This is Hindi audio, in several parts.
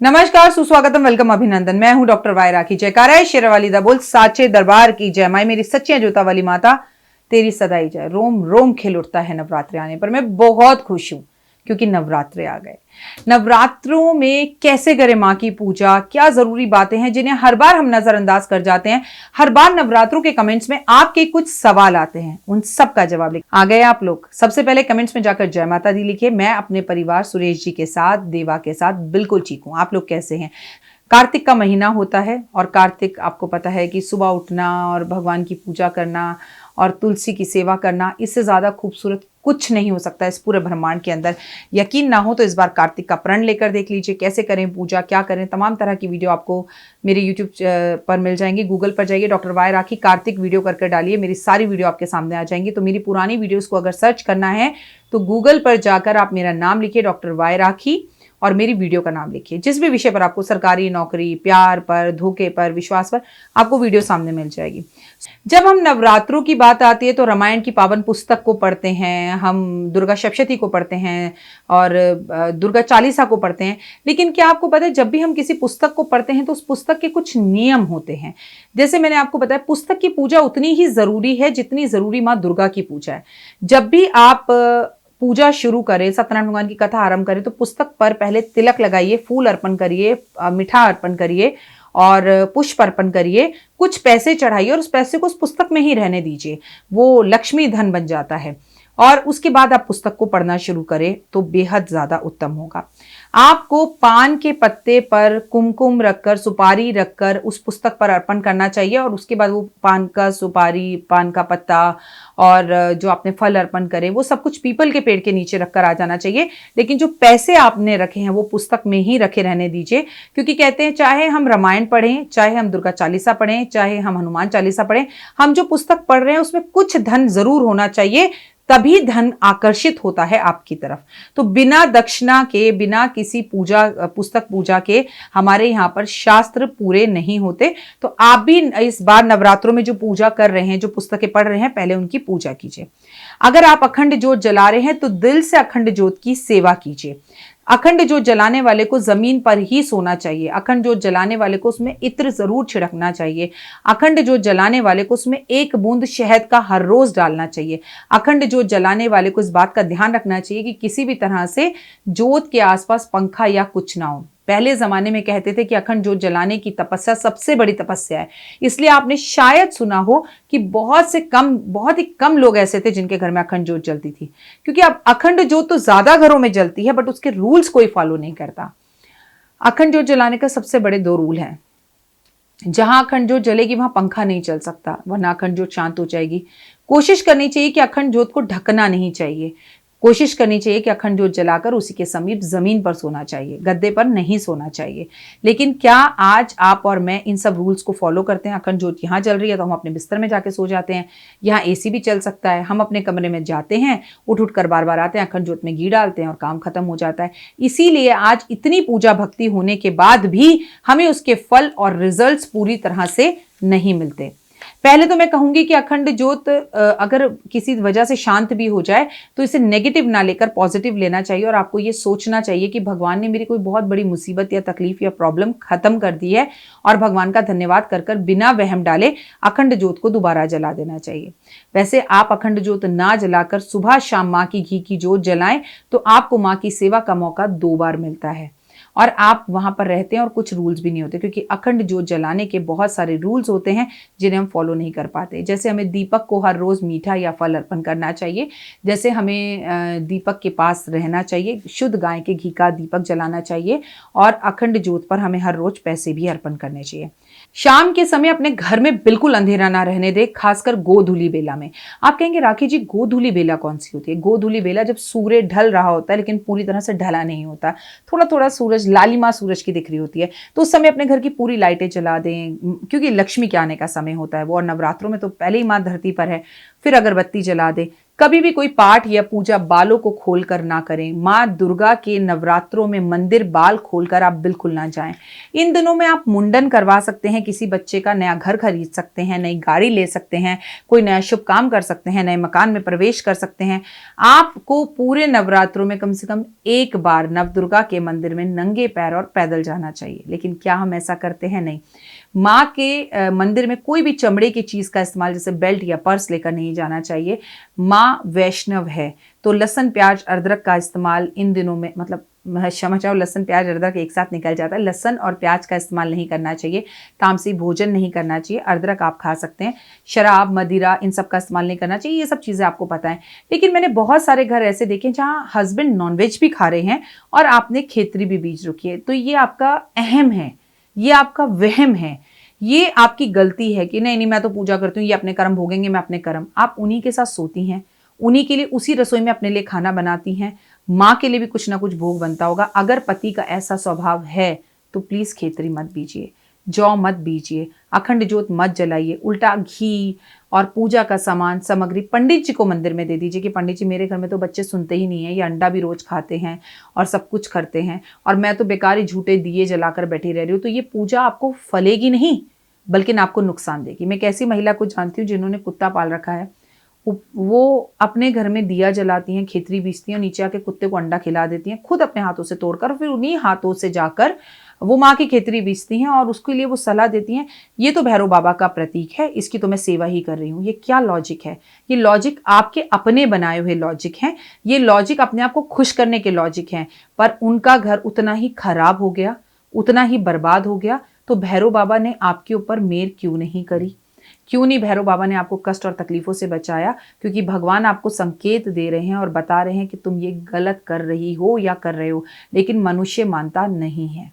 नमस्कार, सुस्वागतम, वेलकम, अभिनंदन। मैं हूं डॉक्टर वाई राखी। जयकारा है शेरावाली दा बोल, साचे दरबार की जय। माई मेरी सच्ची जोता वाली माता तेरी सदाई जय। रोम रोम खिल उठता है नवरात्रे आने पर। मैं बहुत खुश हूं क्योंकि नवरात्रे आ गए। नवरात्रों में कैसे करें माँ की पूजा, क्या जरूरी बातें हैं जिन्हें हर बार हम नजरअंदाज कर जाते हैं। हर बार नवरात्रों के कमेंट्स में आपके कुछ सवाल आते हैं, उन सब का जवाब लिख आ गए आप लोग। सबसे पहले कमेंट्स में जाकर जय माता दी लिखिए। मैं अपने परिवार सुरेश जी के साथ, देवा के साथ बिल्कुल ठीक हूं। आप लोग कैसे हैं? कार्तिक का महीना होता है और कार्तिक आपको पता है कि सुबह उठना और भगवान की पूजा करना और तुलसी की सेवा करना, इससे ज़्यादा खूबसूरत कुछ नहीं हो सकता इस पूरे ब्रह्मांड के अंदर। यकीन ना हो तो इस बार कार्तिक का प्रण लेकर देख लीजिए, कैसे करें पूजा, क्या करें। तमाम तरह की वीडियो आपको मेरे यूट्यूब पर मिल जाएंगी। गूगल पर जाइए, डॉक्टर वाई राखी कार्तिक वीडियो करके डालिए, मेरी सारी वीडियो आपके सामने आ जाएंगी। तो मेरी पुरानी वीडियोज़ को अगर सर्च करना है तो गूगल पर जाकर आप मेरा नाम लिखिए, डॉक्टर वाई राखी, और मेरी वीडियो का नाम लिखिए। जिस भी विषय पर आपको, सरकारी नौकरी, प्यार पर, धोखे पर, विश्वास पर, आपको वीडियो सामने मिल जाएगी। जब हम नवरात्रों की बात आती है तो रामायण की पावन पुस्तक को पढ़ते हैं, हम दुर्गा सप्तशती को पढ़ते हैं और दुर्गा चालीसा को पढ़ते हैं। लेकिन क्या आपको पता है, जब भी हम किसी पुस्तक को पढ़ते हैं तो उस पुस्तक के कुछ नियम होते हैं। जैसे मैंने आपको बताया, पुस्तक की पूजा उतनी ही जरूरी है जितनी जरूरी माँ दुर्गा की पूजा है। जब भी आप पूजा शुरू करें, सत्यनारायण भगवान की कथा आरंभ करें, तो पुस्तक पर पहले तिलक लगाइए, फूल अर्पण करिए, मीठा अर्पण करिए और पुष्प अर्पण करिए, कुछ पैसे चढ़ाइए और उस पैसे को उस पुस्तक में ही रहने दीजिए। वो लक्ष्मी धन बन जाता है। और उसके बाद आप पुस्तक को पढ़ना शुरू करें तो बेहद ज्यादा उत्तम होगा। आपको पान के पत्ते पर कुमकुम रखकर, सुपारी रखकर उस पुस्तक पर अर्पण करना चाहिए और उसके बाद वो पान का सुपारी, पान का पत्ता और जो आपने फल अर्पण करे वो सब कुछ पीपल के पेड़ के नीचे रखकर आ जाना चाहिए। लेकिन जो पैसे आपने रखे हैं वो पुस्तक में ही रखे रहने दीजिए, क्योंकि कहते हैं चाहे हम रामायण पढ़ें, चाहे हम दुर्गा चालीसा पढ़ें, चाहे हम हनुमान चालीसा पढ़ें, हम जो पुस्तक पढ़ रहे हैं उसमें कुछ धन जरूर होना चाहिए, तभी धन आकर्षित होता है आपकी तरफ। तो बिना दक्षिणा के, बिना किसी पूजा, पुस्तक पूजा के हमारे यहाँ पर शास्त्र पूरे नहीं होते। तो आप भी इस बार नवरात्रों में जो पूजा कर रहे हैं, जो पुस्तकें पढ़ रहे हैं, पहले उनकी पूजा कीजिए। अगर आप अखंड ज्योत जला रहे हैं तो दिल से अखंड ज्योत की सेवा कीजिए। अखंड ज्योत जलाने वाले को जमीन पर ही सोना चाहिए। अखंड ज्योत जलाने वाले को उसमें इत्र जरूर छिड़कना चाहिए। अखंड ज्योत जलाने वाले को उसमें एक बूंद शहद का हर रोज डालना चाहिए। अखंड ज्योत जलाने वाले को इस बात का ध्यान रखना चाहिए कि किसी भी तरह से ज्योत के आसपास पंखा या कुछ ना हो। पहले जमाने में कहते थे कि अखंड ज्योत जलाने की तपस्या सबसे बड़ी तपस्या है। इसलिए आपने शायद सुना हो कि बहुत ही कम लोग ऐसे थे जिनके घर में अखंड ज्योत जलती थी, क्योंकि अब अखंड ज्योत तो ज्यादा घरों में जलती है बट उसके रूल्स कोई फॉलो नहीं करता। अखंड ज्योत जलाने का सबसे बड़े 2 रूल हैं। जहां अखंड ज्योत जलेगी वहां पंखा नहीं चल सकता, वरना अखंड ज्योत शांत हो जाएगी। कोशिश करनी चाहिए कि अखंड ज्योत को ढकना नहीं चाहिए। कोशिश करनी चाहिए कि अखंड ज्योत जलाकर उसी के समीप जमीन पर सोना चाहिए, गद्दे पर नहीं सोना चाहिए। लेकिन क्या आज आप और मैं इन सब रूल्स को फॉलो करते हैं? अखंड ज्योत यहाँ जल रही है तो हम अपने बिस्तर में जाके सो जाते हैं। यहाँ एसी भी चल सकता है, हम अपने कमरे में जाते हैं, उठ कर बार बार आते हैं, अखंड ज्योत में घी डालते हैं और काम खत्म हो जाता है। इसीलिए आज इतनी पूजा भक्ति होने के बाद भी हमें उसके फल और रिजल्ट्स पूरी तरह से नहीं मिलते। पहले तो मैं कहूंगी कि अखंड ज्योत अगर किसी वजह से शांत भी हो जाए तो इसे नेगेटिव ना लेकर पॉजिटिव लेना चाहिए और आपको ये सोचना चाहिए कि भगवान ने मेरी कोई बहुत बड़ी मुसीबत या तकलीफ या प्रॉब्लम खत्म कर दी है, और भगवान का धन्यवाद कर कर बिना वहम डाले अखंड ज्योत को दोबारा जला देना चाहिए। वैसे आप अखंड ज्योत ना जलाकर सुबह शाम माँ की घी की ज्योत जलाएं तो आपको माँ की सेवा का मौका 2 बार मिलता है और आप वहां पर रहते हैं और कुछ रूल्स भी नहीं होते, क्योंकि अखंड ज्योत जलाने के बहुत सारे रूल्स होते हैं जिन्हें हम फॉलो नहीं कर पाते। जैसे हमें दीपक को हर रोज मीठा या फल अर्पण करना चाहिए, जैसे हमें दीपक के पास रहना चाहिए, शुद्ध गाय के घी का दीपक जलाना चाहिए और अखंड ज्योत पर हमें हर रोज पैसे भी अर्पण करने चाहिए। शाम के समय अपने घर में बिल्कुल अंधेरा ना रहने दे, खासकर गोधूली बेला में। आप कहेंगे राखी जी गोधूली बेला कौन सी होती है? गोधूली बेला जब सूर्य ढल रहा होता है लेकिन पूरी तरह से ढला नहीं होता, थोड़ा थोड़ा सूरज, लालिमा सूरज की दिख रही होती है, तो उस समय अपने घर की पूरी लाइटें जला दें, क्योंकि लक्ष्मी के आने का समय होता है वो, और नवरात्रों में तो पहले ही माँ धरती पर है। फिर अगरबत्ती जला दे। कभी भी कोई पाठ या पूजा बालों को खोलकर ना करें। माँ दुर्गा के नवरात्रों में मंदिर बाल खोलकर आप बिल्कुल ना जाएं। इन दिनों में आप मुंडन करवा सकते हैं, किसी बच्चे का नया घर खरीद सकते हैं, नई गाड़ी ले सकते हैं, कोई नया शुभ काम कर सकते हैं, नए मकान में प्रवेश कर सकते हैं। आपको पूरे नवरात्रों में कम से कम एक बार नवदुर्गा के मंदिर में नंगे पैर और पैदल जाना चाहिए। लेकिन क्या हम ऐसा करते हैं? नहीं। माँ के मंदिर में कोई भी चमड़े की चीज का इस्तेमाल जैसे बेल्ट या पर्स लेकर नहीं जाना चाहिए। माँ वैष्णव है तो लहसुन प्याज अदरक का इस्तेमाल इन दिनों में, मतलब क्षमा चाहो, लहसुन प्याज अदरक एक साथ निकल जाता है। लहसुन और प्याज का इस्तेमाल नहीं करना चाहिए, तामसी भोजन नहीं करना चाहिए। अदरक आप खा सकते हैं, शराब मदिरा इन सब का इस्तेमाल नहीं करना चाहिए। ये सब चीज़ें आपको पता है। लेकिन मैंने बहुत सारे घर ऐसे देखे जहाँ हस्बैंड नॉनवेज भी खा रहे हैं और आपने खेतरी भी बीज रखी है। तो ये आपका अहम है, ये आपका वहम है, ये आपकी गलती है कि नहीं मैं तो पूजा करती हूँ, ये अपने कर्म भोगेंगे, मैं अपने कर्म। आप उन्हीं के साथ सोती हैं, उन्हीं के लिए उसी रसोई में अपने लिए खाना बनाती हैं। माँ के लिए भी कुछ ना कुछ भोग बनता होगा। अगर पति का ऐसा स्वभाव है तो प्लीज खेतरी मत बीजिए, जौ मत बीजिए, अखंड ज्योत मत जलाइए। उल्टा घी और पूजा का सामान सामग्री पंडित जी को मंदिर में दे दीजिए कि पंडित जी मेरे घर में तो बच्चे सुनते ही नहीं है, ये अंडा भी रोज खाते हैं और सब कुछ करते हैं और मैं तो बेकार ही झूठे दिए जलाकर बैठी रह रही हूँ। तो ये पूजा आपको फलेगी नहीं बल्कि आपको नुकसान देगी। मैं एक ऐसी महिला को जानती हूँ जिन्होंने कुत्ता पाल रखा है। वो अपने घर में दिया जलाती हैं, खेतरी बीजती हैं, नीचे आके कुत्ते को अंडा खिला देती हैं, खुद अपने हाथों से तोड़कर, और फिर उन्हीं हाथों से जाकर वो माँ की खेतरी बीजती हैं और उसके लिए वो सलाह देती हैं ये तो भैरव बाबा का प्रतीक है, इसकी तो मैं सेवा ही कर रही हूँ। ये क्या लॉजिक है? ये लॉजिक आपके अपने बनाए हुए लॉजिक हैं, ये लॉजिक अपने आप को खुश करने के लॉजिक हैं। पर उनका घर उतना ही खराब हो गया, उतना ही बर्बाद हो गया। तो भैरव बाबा ने आपके ऊपर मेहर क्यों नहीं करी? क्यों नहीं भैरव बाबा ने आपको कष्ट और तकलीफों से बचाया? क्योंकि भगवान आपको संकेत दे रहे हैं और बता रहे हैं कि तुम ये गलत कर रही हो या कर रहे हो, लेकिन मनुष्य मानता नहीं है।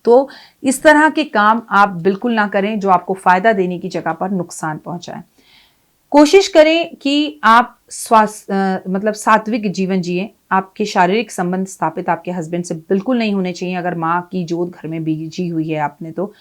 तो इस तरह के काम आप बिल्कुल ना करें जो आपको फायदा देने की जगह पर नुकसान पहुंचाएं। कोशिश करें कि आप मतलब सात्विक जीवन जिए। आपके शारीरिक संबंध स्थापित आपके हस्बैंड से बिल्कुल नहीं होने चाहिए। अगर माँ की जोत घर में बीजी हुई है आपने, तो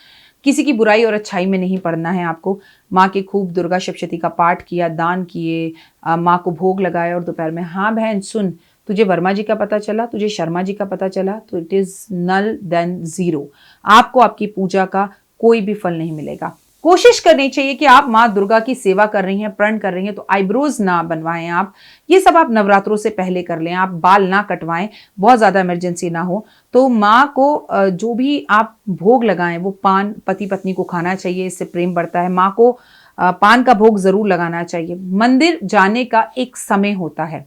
किसी की बुराई और अच्छाई में नहीं पड़ना है आपको। माँ के खूब दुर्गा सप्तशती का पाठ किया, दान किए, माँ को भोग लगाया और दोपहर में हाँ बहन सुन, तुझे वर्मा जी का पता चला, तुझे शर्मा जी का पता चला, तो it is null then zero. आपको आपकी पूजा का कोई भी फल नहीं मिलेगा। कोशिश करनी चाहिए कि आप माँ दुर्गा की सेवा कर रही हैं, प्रण कर रही हैं, तो आईब्रोज ना बनवाएं आप। ये सब आप नवरात्रों से पहले कर लें। आप बाल ना कटवाएं, बहुत ज़्यादा इमरजेंसी ना हो तो। माँ को जो भी आप भोग लगाएं वो पान पति पत्नी को खाना चाहिए, इससे प्रेम बढ़ता है। माँ को पान का भोग जरूर लगाना चाहिए। मंदिर जाने का एक समय होता है।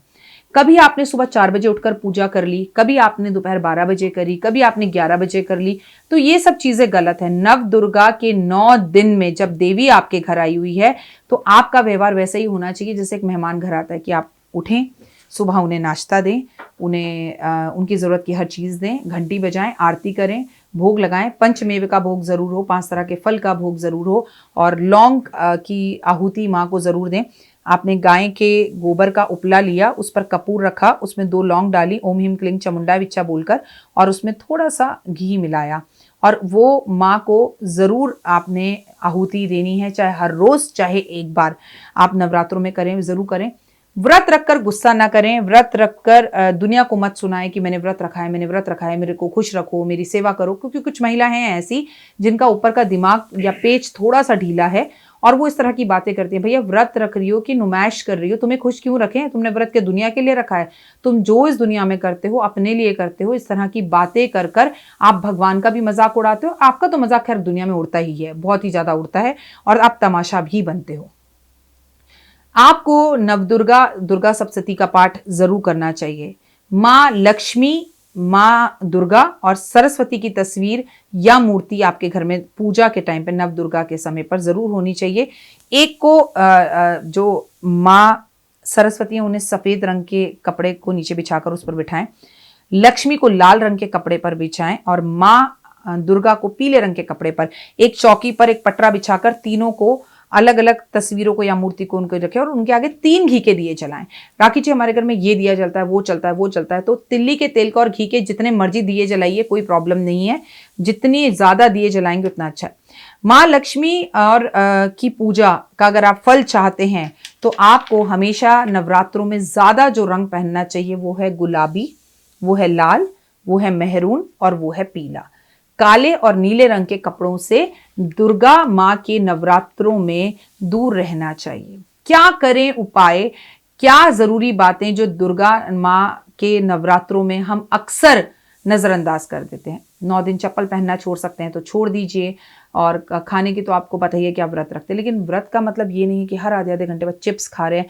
कभी आपने सुबह 4 बजे उठकर पूजा कर ली, कभी आपने दोपहर 12 बजे करी, कभी आपने 11 बजे कर ली, तो ये सब चीजें गलत है। नव दुर्गा के 9 दिन में जब देवी आपके घर आई हुई है तो आपका व्यवहार वैसे ही होना चाहिए जैसे एक मेहमान घर आता है कि आप उठें, सुबह उन्हें नाश्ता दें, उन्हें उनकी जरूरत की हर चीज दें, घंटी बजाएं, आरती करें, भोग लगाएं। पंचमेव का भोग जरूर हो, 5 तरह के फल का भोग जरूर हो और लौंग की आहुति माँ को जरूर दें। आपने गाय के गोबर का उपला लिया, उस पर कपूर रखा, उसमें 2 लौंग डाली, ओम ह्रीम क्लीं चामुंडा विच्चा बोलकर, और उसमें थोड़ा सा घी मिलाया और वो माँ को जरूर आपने आहुति देनी है, चाहे हर रोज चाहे एक बार। आप नवरात्रों में करें, जरूर करें। व्रत रखकर गुस्सा ना करें। व्रत रखकर दुनिया को मत सुनाएं कि मैंने व्रत रखा है, मैंने व्रत रखा है, मेरे को खुश रखो, मेरी सेवा करो। क्योंकि कुछ महिला हैं ऐसी जिनका ऊपर का दिमाग या पेच थोड़ा सा ढीला है और वो इस तरह की बातें करती हैं। भैया व्रत रख रही हो कि नुमाइश कर रही हो, तुम्हें खुश क्यों रखें? तुमने व्रत के दुनिया के लिए रखा है? तुम जो इस दुनिया में करते हो अपने लिए करते हो। इस तरह की बातें कर कर आप भगवान का भी मजाक उड़ाते हो। आपका तो मजाक खैर दुनिया में उड़ता ही है, बहुत ही ज्यादा उड़ता है, और आप तमाशा भी बनते हो। आपको नवदुर्गा दुर्गा सप्तशती का पाठ जरूर करना चाहिए। माँ लक्ष्मी, माँ दुर्गा और सरस्वती की तस्वीर या मूर्ति आपके घर में पूजा के टाइम पे नव दुर्गा के समय पर जरूर होनी चाहिए। एक को जो माँ सरस्वती हैं उन्हें सफेद रंग के कपड़े को नीचे बिछाकर उस पर बिठाएं, लक्ष्मी को लाल रंग के कपड़े पर बिछाएं और माँ दुर्गा को पीले रंग के कपड़े पर एक चौकी पर एक पटरा बिछाकर तीनों को अलग अलग तस्वीरों को या मूर्ति को उनको रखें और उनके आगे 3 घी के दिए जलाएं। राखी जी हमारे घर में ये दिया जलता है, वो चलता है, वो चलता है, तो तिल्ली के तेल का और घी के जितने मर्जी दिए जलाइए, कोई प्रॉब्लम नहीं है। जितनी ज्यादा दिए जलाएंगे उतना अच्छा है। माँ लक्ष्मी और की पूजा का अगर आप फल चाहते हैं तो आपको हमेशा नवरात्रों में ज़्यादा जो रंग पहनना चाहिए वो है गुलाबी, वो है लाल, वो है मेहरून और वो है पीला। काले और नीले रंग के कपड़ों से दुर्गा माँ के नवरात्रों में दूर रहना चाहिए। क्या करें उपाय, क्या जरूरी बातें जो दुर्गा माँ के नवरात्रों में हम अक्सर नजरअंदाज कर देते हैं। 9 दिन चप्पल पहनना छोड़ सकते हैं तो छोड़ दीजिए, और खाने की तो आपको पता ही है कि आप व्रत रखते हैं, लेकिन व्रत का मतलब ये नहीं कि हर आधे आधे घंटे बाद चिप्स खा रहे हैं।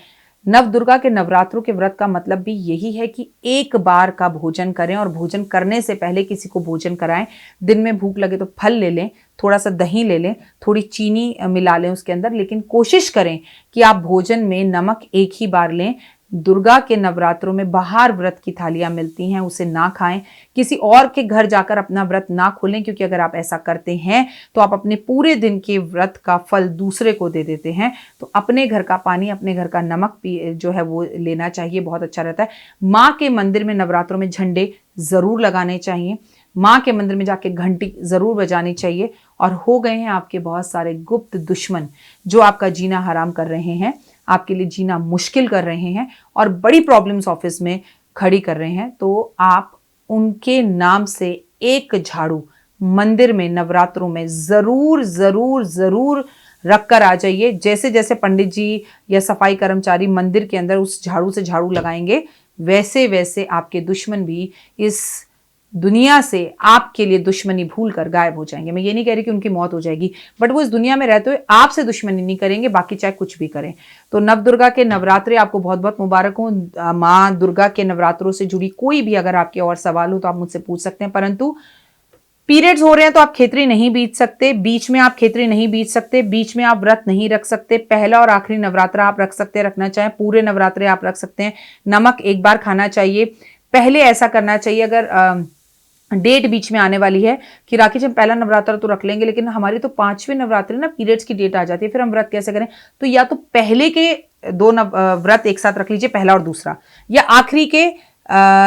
नव दुर्गा के नवरात्रों के व्रत का मतलब भी यही है कि एक बार का भोजन करें, और भोजन करने से पहले किसी को भोजन कराएं। दिन में भूख लगे तो फल ले लें, थोड़ा सा दही ले लें, थोड़ी चीनी मिला लें उसके अंदर, लेकिन कोशिश करें कि आप भोजन में नमक एक ही बार लें। दुर्गा के नवरात्रों में बाहर व्रत की थालियां मिलती हैं, उसे ना खाएं। किसी और के घर जाकर अपना व्रत ना खोलें, क्योंकि अगर आप ऐसा करते हैं तो आप अपने पूरे दिन के व्रत का फल दूसरे को दे देते हैं। तो अपने घर का पानी, अपने घर का नमक जो है वो लेना चाहिए, बहुत अच्छा रहता है। माँ के मंदिर में नवरात्रों में झंडे जरूर लगाने चाहिए, माँ के मंदिर में जाके घंटी जरूर बजानी चाहिए। और हो गए हैं आपके बहुत सारे गुप्त दुश्मन जो आपका जीना हराम कर रहे हैं, आपके लिए जीना मुश्किल कर रहे हैं और बड़ी प्रॉब्लम्स ऑफिस में खड़ी कर रहे हैं, तो आप उनके नाम से एक झाड़ू मंदिर में नवरात्रों में जरूर जरूर जरूर रख कर आ जाइए। जैसे जैसे पंडित जी या सफाई कर्मचारी मंदिर के अंदर उस झाड़ू से झाड़ू लगाएंगे, वैसे वैसे आपके दुश्मन भी इस दुनिया से आपके लिए दुश्मनी भूल कर गायब हो जाएंगे। मैं ये नहीं कह रही कि उनकी मौत हो जाएगी, बट वो इस दुनिया में रहते हुए आपसे दुश्मनी नहीं करेंगे, बाकी चाहे कुछ भी करें। तो नव दुर्गा के नवरात्रे आपको बहुत बहुत मुबारक हो। माँ दुर्गा के नवरात्रों से जुड़ी कोई भी अगर आपके और सवाल हो तो आप मुझसे पूछ सकते हैं, परंतु पीरियड्स हो रहे हैं तो आप खेतरी नहीं बीत सकते, बीच में आप खेतरी नहीं बीत सकते, बीच में आप व्रत नहीं रख सकते। पहला और आखिरी नवरात्रा आप रख सकते हैं, रखना चाहें पूरे नवरात्रे आप रख सकते हैं। नमक एक बार खाना चाहिए, पहले ऐसा करना चाहिए अगर डेट बीच में आने वाली है कि राखी जी हम पहला नवरात्र तो रख लेंगे, लेकिन हमारी तो 5वें नवरात्रि ना पीरियड्स की डेट आ जाती है, फिर हम व्रत कैसे करें? तो या तो पहले के 2 व्रत एक साथ रख लीजिए, पहला और दूसरा, या आखिरी के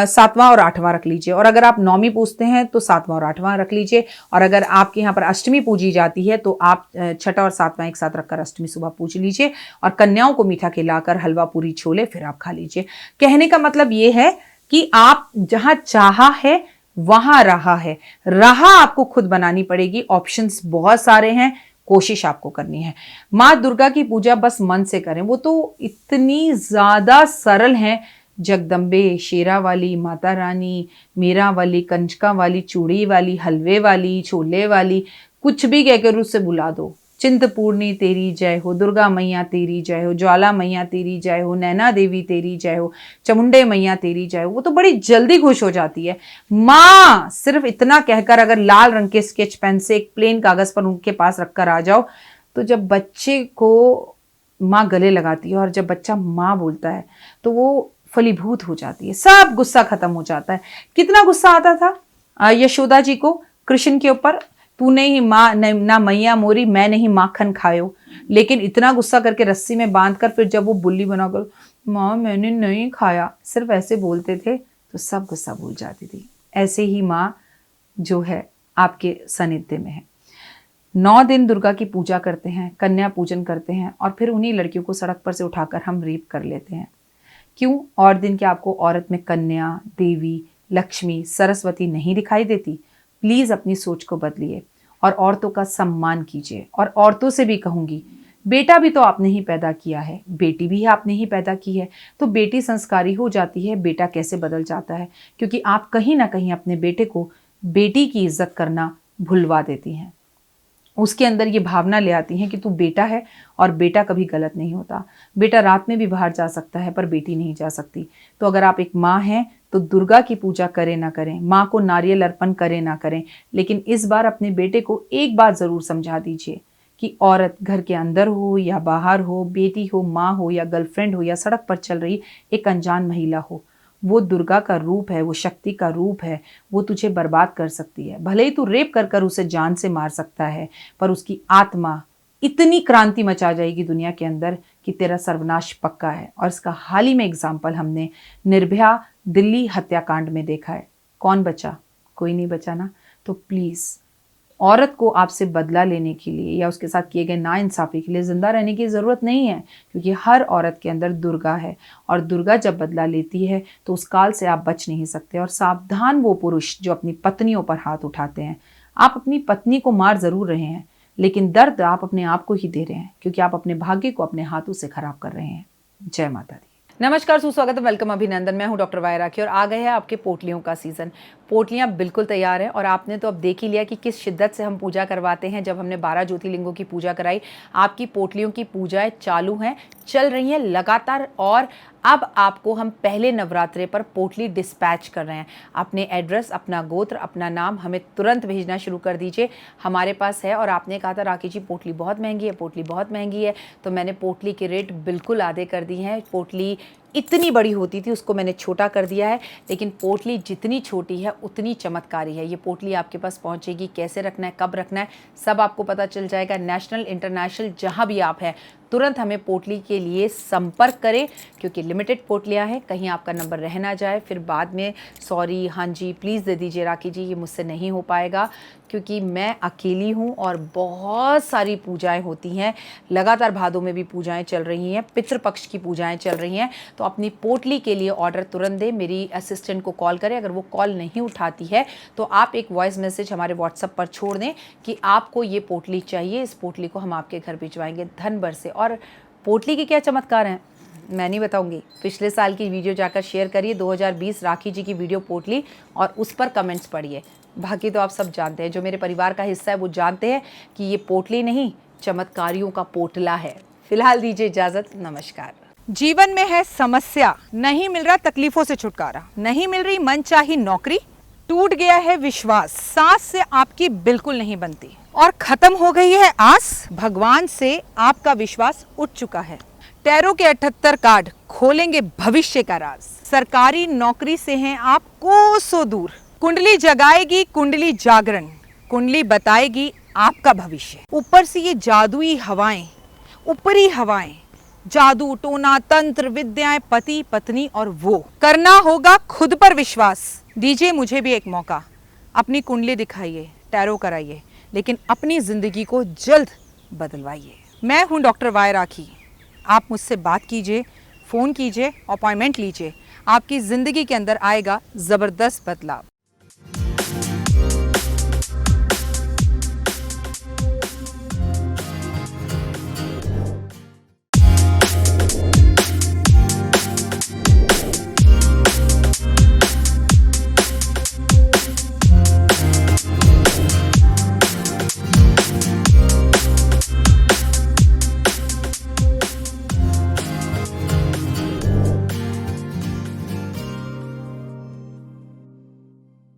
7वां और 8वां रख लीजिए। और अगर आप नौमी पूजते हैं तो 7वां और 8वां रख लीजिए, और अगर आपके यहाँ पर अष्टमी पूजी जाती है तो आप 6ठा और 7वां एक साथ रखकर अष्टमी सुबह पूज लीजिए, और कन्याओं को मीठा खिलाकर हलवा पूरी छोले फिर आप खा लीजिए। कहने का मतलब ये है कि आप जहां चाहा है वहां रहा है, राह आपको खुद बनानी पड़ेगी। ऑप्शंस बहुत सारे हैं, कोशिश आपको करनी है। माँ दुर्गा की पूजा बस मन से करें, वो तो इतनी ज्यादा सरल है। जगदम्बे, शेरा वाली, माता रानी, मीरा वाली, कंजका वाली, चूड़ी वाली, हलवे वाली, छोले वाली, कुछ भी कहकर उससे बुला दो। चिंतपूर्णी तेरी जय हो, दुर्गा मैया तेरी जय हो, ज्वाला मैया तेरी जय हो, नैना देवी तेरी जय हो, चामुंडे मैया तेरी जय हो, वो तो बड़ी जल्दी खुश हो जाती है। माँ सिर्फ इतना कहकर अगर लाल रंग के स्केच पेन से एक प्लेन कागज पर उनके पास रखकर आ जाओ, तो जब बच्चे को माँ गले लगाती है और जब बच्चा माँ बोलता है तो वो फलीभूत हो जाती है, सब गुस्सा खत्म हो जाता है। कितना गुस्सा आता था यशोदा जी को कृष्ण के ऊपर, तूने ही माँ ना मैया मोरी, मैं नहीं माखन खायो, लेकिन इतना गुस्सा करके रस्सी में बांधकर फिर जब वो बुल्ली बनाकर माँ मैंने नहीं खाया सिर्फ ऐसे बोलते थे तो सब गुस्सा भूल जाती थी। ऐसे ही माँ जो है आपके सानिध्य में है। 9 दिन दुर्गा की पूजा करते हैं, कन्या पूजन करते हैं, और फिर उन्हीं लड़कियों को सड़क पर से उठाकर हम रेप कर लेते हैं। क्यों? और दिन के आपको औरत में कन्या, देवी, लक्ष्मी, सरस्वती नहीं दिखाई देती? प्लीज अपनी सोच को बदलिए और औरतों का सम्मान कीजिए। और औरतों से भी कहूंगी, बेटा भी तो आपने ही पैदा किया है, बेटी भी आपने ही पैदा की है, तो बेटी संस्कारी हो जाती है, बेटा कैसे बदल जाता है? क्योंकि आप कहीं ना कहीं अपने बेटे को बेटी की इज्जत करना भुलवा देती हैं, उसके अंदर ये भावना ले आती हैं कि तू बेटा है और बेटा कभी गलत नहीं होता। बेटा रात में भी बाहर जा सकता है पर बेटी नहीं जा सकती। तो अगर आप एक माँ हैं तो दुर्गा की पूजा करें ना करें, माँ को नारियल अर्पण करें ना करें, लेकिन इस बार अपने बेटे को एक बात जरूर समझा दीजिए कि औरत घर के अंदर हो या बाहर हो, बेटी हो, माँ हो या गर्लफ्रेंड हो या सड़क पर चल रही एक अनजान महिला हो, वो दुर्गा का रूप है, वो शक्ति का रूप है, वो तुझे बर्बाद कर सकती है। भले ही तू रेप कर कर उसे जान से मार सकता है, पर उसकी आत्मा इतनी क्रांति मचा जाएगी दुनिया के अंदर कि तेरा सर्वनाश पक्का है। और इसका हाल ही में एग्जाम्पल हमने निर्भया दिल्ली हत्याकांड में देखा है। कौन बचा? कोई नहीं बचा ना। तो प्लीज औरत को आपसे बदला लेने के लिए या उसके साथ किए गए नाइंसाफ़ी के लिए ज़िंदा रहने की ज़रूरत नहीं है, क्योंकि हर औरत के अंदर दुर्गा है और दुर्गा जब बदला लेती है तो उस काल से आप बच नहीं सकते। और सावधान वो पुरुष जो अपनी पत्नियों पर हाथ उठाते हैं। आप अपनी पत्नी को मार ज़रूर रहे हैं, लेकिन दर्द आप अपने आप को ही दे रहे हैं, क्योंकि आप अपने भाग्य को अपने हाथों से खराब कर रहे हैं। जय माता दी। नमस्कार, सुस्वागत है, वेलकम, अभिनंदन। मैं हूं डॉक्टर वाई राखी और आ गए हैं आपके पोटलियों का सीज़न। पोटलियां बिल्कुल तैयार हैं और आपने तो अब देख ही लिया कि किस शिद्दत से हम पूजा करवाते हैं। जब हमने 12 ज्योतिर्लिंगों की पूजा कराई, आपकी पोटलियों की पूजाएं चालू हैं, चल रही हैं लगातार। और अब आपको हम पहले नवरात्रे पर पोटली डिस्पैच कर रहे हैं। अपने एड्रेस, अपना गोत्र, अपना नाम हमें तुरंत भेजना शुरू कर दीजिए, हमारे पास है। और आपने कहा था राखी जी पोटली बहुत महंगी है, पोटली बहुत महंगी है, तो मैंने पोटली के रेट बिल्कुल आधे कर दी हैं। पोटली इतनी बड़ी होती थी, उसको मैंने छोटा कर दिया है, लेकिन पोटली जितनी छोटी है उतनी चमत्कारी है। ये पोटली आपके पास पहुंचेगी, कैसे रखना है, कब रखना है, सब आपको पता चल जाएगा। नेशनल, इंटरनेशनल, जहां भी आप हैं, तुरंत हमें पोटली के लिए संपर्क करें, क्योंकि लिमिटेड पोटलियां हैं। कहीं आपका नंबर रह ना जाए, फिर बाद में सॉरी, हाँ जी प्लीज़ दे दीजिए राखी जी, ये मुझसे नहीं हो पाएगा, क्योंकि मैं अकेली हूँ और बहुत सारी पूजाएं होती हैं। लगातार भादों में भी पूजाएं चल रही हैं, पितृपक्ष की पूजाएं चल रही हैं। तो अपनी पोटली के लिए ऑर्डर तुरंत दें, मेरी असिस्टेंट को कॉल करें। अगर वो कॉल नहीं उठाती है तो आप एक वॉइस मैसेज हमारे व्हाट्सएप पर छोड़ दें कि आपको ये पोटली चाहिए। इस पोटली को हम आपके घर भिजवाएंगे धन भर से। और पोटली के क्या चमत्कार हैं मैं नहीं बताऊंगी, पिछले साल की वीडियो जाकर शेयर करिए, 2020 राखी जी की वीडियो पोटली, और उस पर कमेंट्स पढ़िए। बाकी तो आप सब जानते हैं, जो मेरे परिवार का हिस्सा है वो जानते हैं कि ये पोटली नहीं, चमत्कारियों का पोटला है। फिलहाल दीजिए इजाजत, नमस्कार। जीवन में है समस्या, नहीं मिल रहा तकलीफों से छुटकारा, नहीं मिल रही मनचाही नौकरी, टूट गया है विश्वास, सांस से आपकी बिल्कुल नहीं बनती, और खत्म हो गई है आस, भगवान से आपका विश्वास उठ चुका है। टैरो के 78 कार्ड खोलेंगे भविष्य का राज, सरकारी नौकरी से हैं आप कोसों दूर, कुंडली जगाएगी कुंडली जागरण, कुंडली बताएगी आपका भविष्य। ऊपर से ये जादुई हवाएं, ऊपरी हवाएं, जादू टोना तंत्र विद्याएं, पति पत्नी और वो, करना होगा खुद पर विश्वास। दीजिए मुझे भी एक मौका, अपनी कुंडली दिखाइए, टैरो कराइए, लेकिन अपनी जिंदगी को जल्द बदलवाइए। मैं हूं डॉक्टर वाई राखी, आप मुझसे बात कीजिए, फ़ोन कीजिए, अपॉइंटमेंट लीजिए, आपकी ज़िंदगी के अंदर आएगा ज़बरदस्त बदलाव।